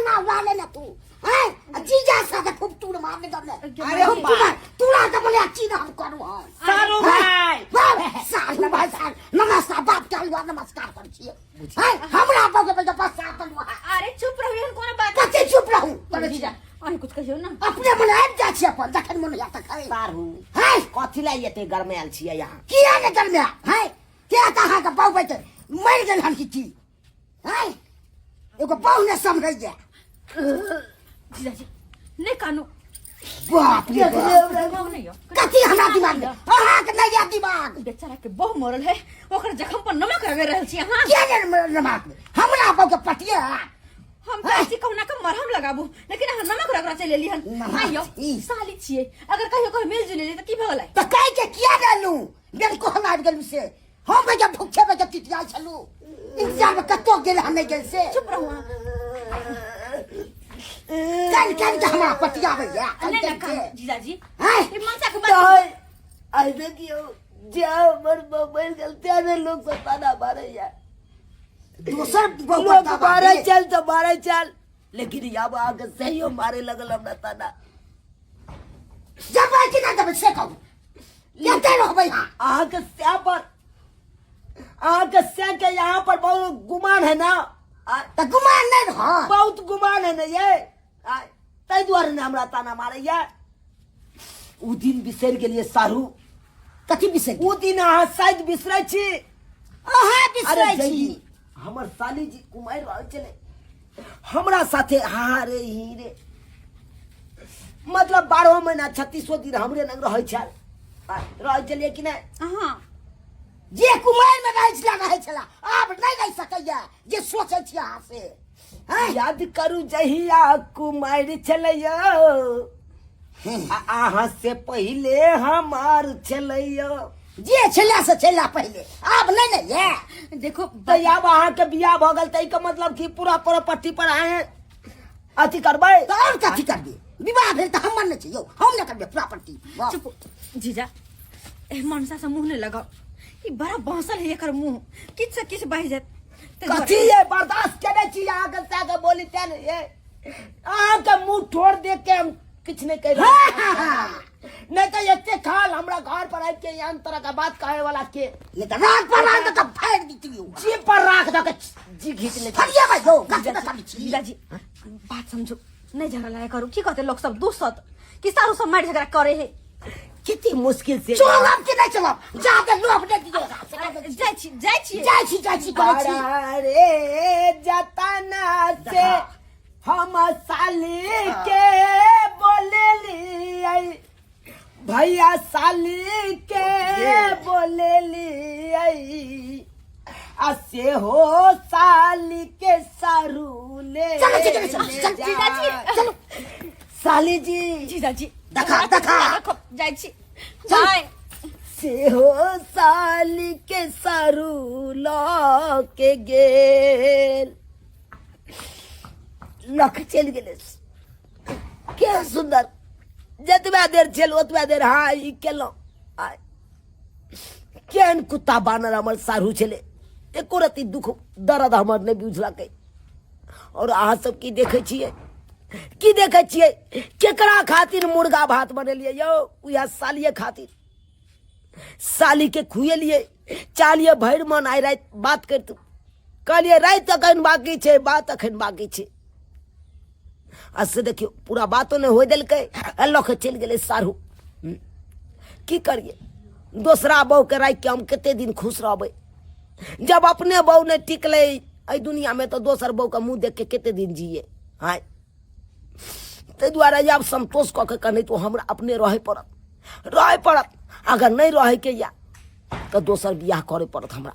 ना वाले ना तू हैं जीजा साथे खूब टूर मारने दले अरे हम तूला तो बोले अच्छी ना हम करू हम सारू भाई सारू भाई सार नमस्कार बाप के हुआ नमस्कार कर छिए हैं हमरा बाप के पास साथ अरे चुप रहो कोनो बात कते चुप रहू पर जीजा अनि कुछ कहियो ना अपने मन आब जा छी अपन जखन मन या त खाई सारू हैं कथि ला एते घर में आयल छियै यहाँ किया ने कर में हैं क्या कहा का बाप बेटे मर गेल हम की हैं एगो पाऊ ने समझ जा जीजा जी नहीं कानो बाप रे दिमाग नहीं हो कथी हमरा दिमाग में अहाँ के नहीं या दिमाग बेचारा के बहु मरल है ओकर जखम पर नमक रगड़ रहल छी हां क्या ने दिमाग में हमरा बाप के पटिया हम कैसे कहना का मरहम लगाबू लेकिन हम नमक रगड़ा चले लिहन आइयो साली छिए अगर कहियो कोई मिल जुले ले त की भगलै तो कह के किया डालू बेल को हम आब गेलू से हम बे जब भूखे बे जब तितिया छलू इंतजार में कतो गेल हम नहीं गेल से चुप रहो कल के हमरा पटिया भैया नहीं ना जीजा जी हैं ये मनसा के बात आई देखियो जाओ मर मोबाइल गलतियां ने लोग सताना मारे यार दूसर लोग मारे चल तो मारे चल लेकिन अब आगे सही मारे लगल हमरा ताना जब आई ना जब से कहू लेते रहो भैया आगे से पर आगे से के यहाँ पर बहुत गुमान है ना तो गुमान नहीं रहो बहुत गुमान है ना ये तै द्वारे ने हमरा ताना मारे ये उ दिन बिसर गेलिए सारू कथी बिसर उ दिन अहाँ शायद बिसरै छी अहाँ बिसरै छी हमर साली जी कुमार रहल चले हमरा साथे हाँ रे ही रे मतलब 12 महीना 36 दिन हमरे नंग रह चलिए कि नहीं हां जे कुमार में रहे छला अब नहीं रह सकैया जे सोचे छी अहाँ से याद करू जहिया कुमार छलैया अहाँ से पहले हमार छलैया जे छला से छला पहले अब नहीं नहीं है देखो तो अब अहाँ के बियाह भ गेल तै के मतलब कि पूरा प्रॉपर्टी पर आए अथी करबै तो और कथी करबे विवाह भेल त हम न छियो हम न करबे प्रॉपर्टी चुप जीजा ए मनसा से मुंह ने लगाओ ई बड़ा बहसल है एकर मुंह किछ से किछ बह जात कथी ये बर्दाश्त करे छी अहाँ के सागे बोली ते ने ये अहाँ के मुंह ठोड़ दे के हम किछ नहीं कह रहे नहीं तो एते खाल हमरा घर पर आके यान तरह का बात कहे वाला के ले त रात पर रात तक फाड़ दीतियो जी पर राख द के जी खींच ले फरिया भाई हो कथी त करी छी जीजा जी बात समझो नहीं झगड़ा लगा करो की कहते लोग सब दूसत कि सारू सब मार झगड़ा करे है कितनी मुश्किल से चलब कि नहीं चलब जाके लोभ दे दियो जाई छी करे छी अरे जतना से हम साली के बोलेली भैया साली के बोलेली से हो साली के सारू ले चलो साली जी जीजा जी देखा जाई छी जाई से हो साली के सारू लो के गेल लख चल गेले क्या सुंदर जतबा देर चल ओतबा देर हाँ ई केलो केन कुत्ता बानर हमर सारू छले एको रति दुख दर्द हमर नहीं बुझलकै और अहाँ सब की देखे छियै केकरा खातिर मुर्गा भात बनेलिए यो उया सालिए खातिर साली के खुएलिए चालिए भैर मन आइ रात बात करतू कहलिए रात अखन बाकी छे बात अखन बाकी छे से देखियो पूरा बातों ने हो दिलकै अल्लाह के चल गेले सारू की करिए दूसरा बहू के राख के हम कते दिन खुश रहबै जब अपने बहू ने टिकले ए दुनिया में तो दोसर बहू का मुंह देख के कते दिन जिए हाँ ते द्वारा जब संतोष कऽ के कहने तो हमरा अपने रहे पड़त अगर नहीं रहे के या तो दोसर बियाह करे पड़त हमरा।